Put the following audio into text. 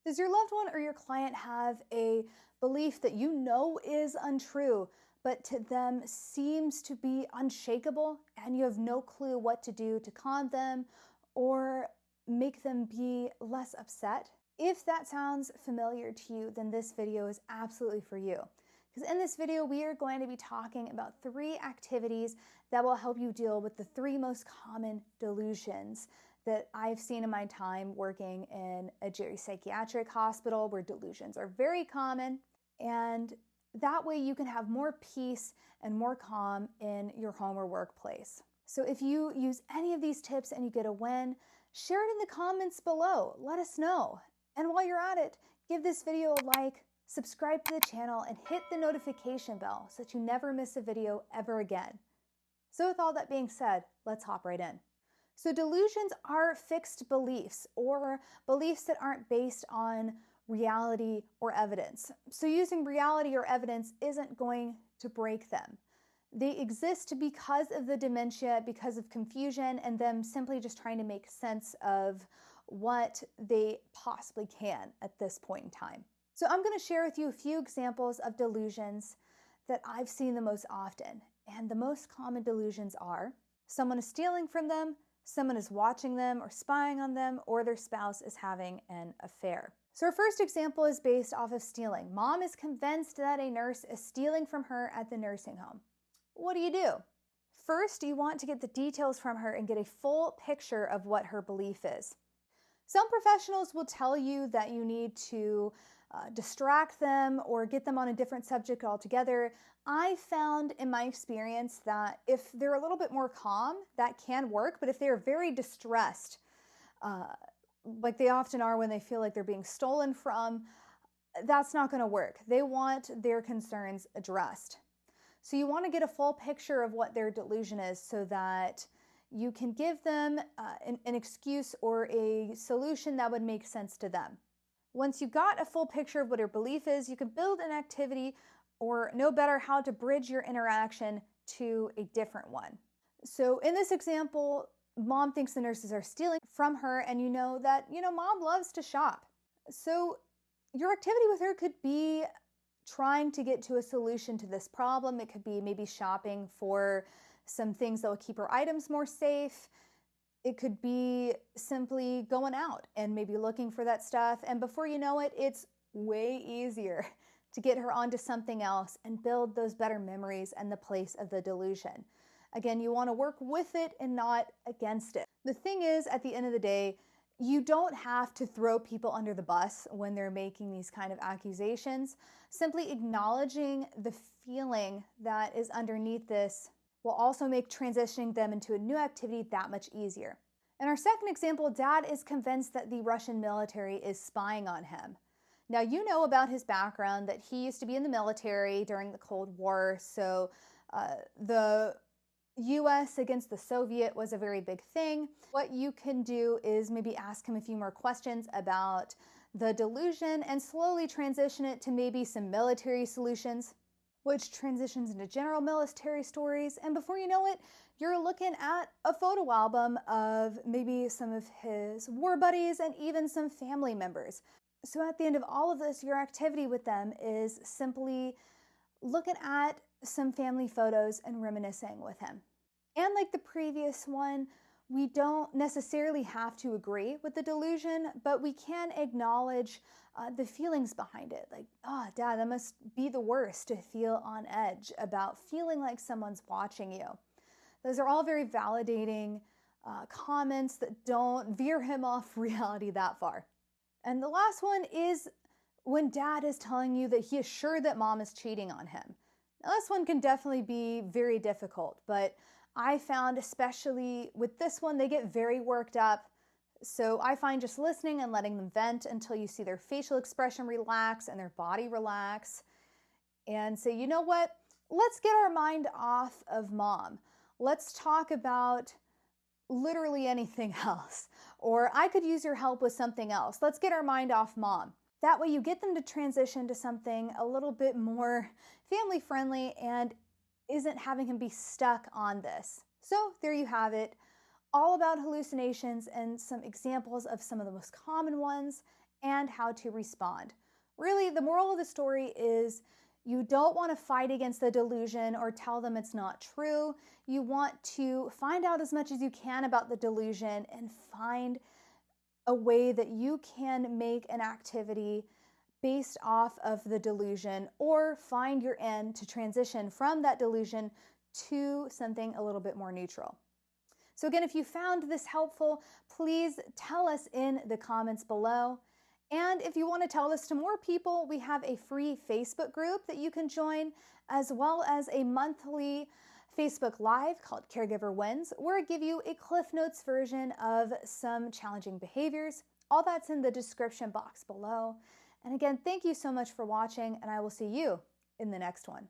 Does your loved one or your client have a belief that you know is untrue, but to them seems to be unshakable, and you have no clue what to do to calm them or make them be less upset? If that sounds familiar to you, then this video is absolutely for you. Because in this video, we are going to be talking about 3 activities that will help you deal with the 3 most common delusions that I've seen in my time working in a geropsychiatric hospital where delusions are very common. And that way you can have more peace and more calm in your home or workplace. So if you use any of these tips and you get a win, share it in the comments below. Let us know. And while you're at it, give this video a like, subscribe to the channel, and hit the notification bell so that you never miss a video ever again. So with all that being said, let's hop right in. So delusions are fixed beliefs or beliefs that aren't based on reality or evidence. So using reality or evidence isn't going to break them. They exist because of the dementia, because of confusion, and them simply just trying to make sense of what they possibly can at this point in time. So I'm going to share with you a few examples of delusions that I've seen the most often. And the most common delusions are someone is stealing from them, someone is watching them or spying on them, or their spouse is having an affair. So our first example is based off of stealing. Mom is convinced that a nurse is stealing from her at the nursing home. What do? First, you want to get the details from her and get a full picture of what her belief is. Some professionals will tell you that you need to distract them or get them on a different subject altogether. I found in my experience that if they're a little bit more calm, that can work, but if they're very distressed, like they often are when they feel like they're being stolen from, that's not going to work. They want their concerns addressed. So you want to get a full picture of what their delusion is so that you can give them an excuse or a solution that would make sense to them. Once you've got a full picture of what your belief is, you can build an activity or know better how to bridge your interaction to a different one. So in this example, mom thinks the nurses are stealing from her, and you know that, mom loves to shop. So your activity with her could be trying to get to a solution to this problem. It could be maybe shopping for some things that will keep her items more safe. It could be simply going out and maybe looking for that stuff. And before you know it, it's way easier to get her onto something else and build those better memories in the place of the delusion. Again, you want to work with it and not against it. The thing is, at the end of the day, you don't have to throw people under the bus when they're making these kind of accusations. Simply acknowledging the feeling that is underneath this will also make transitioning them into a new activity that much easier. In our second example, Dad is convinced that the Russian military is spying on him. Now, you know about his background, that he used to be in the military during the Cold War, so the US against the Soviet was a very big thing. What you can do is maybe ask him a few more questions about the delusion and slowly transition it to maybe some military solutions, which transitions into general military stories. And before you know it, you're looking at a photo album of maybe some of his war buddies and even some family members. So at the end of all of this, your activity with them is simply looking at some family photos and reminiscing with him. And like the previous one, we don't necessarily have to agree with the delusion, but we can acknowledge the feelings behind it. Like, Dad, that must be the worst to feel on edge about feeling like someone's watching you. Those are all very validating comments that don't veer him off reality that far. And the last one is when Dad is telling you that he is sure that mom is cheating on him. Now, this one can definitely be very difficult, but I found, especially with this one, they get very worked up. So I find just listening and letting them vent until you see their facial expression relax and their body relax. And say, you know what? Let's get our mind off of mom. Let's talk about literally anything else. Or I could use your help with something else. Let's get our mind off mom. That way you get them to transition to something a little bit more family friendly and isn't having him be stuck on this. So there you have it, all about hallucinations and some examples of some of the most common ones and how to respond. Really, the moral of the story is you don't want to fight against the delusion or tell them it's not true. You want to find out as much as you can about the delusion and find a way that you can make an activity based off of the delusion, or find your end to transition from that delusion to something a little bit more neutral. So again, if you found this helpful, please tell us in the comments below. And if you want to tell this to more people, we have a free Facebook group that you can join, as well as a monthly Facebook Live called Caregiver Wins, where I give you a Cliff Notes version of some challenging behaviors. All that's in the description box below. And again, thank you so much for watching, and I will see you in the next one.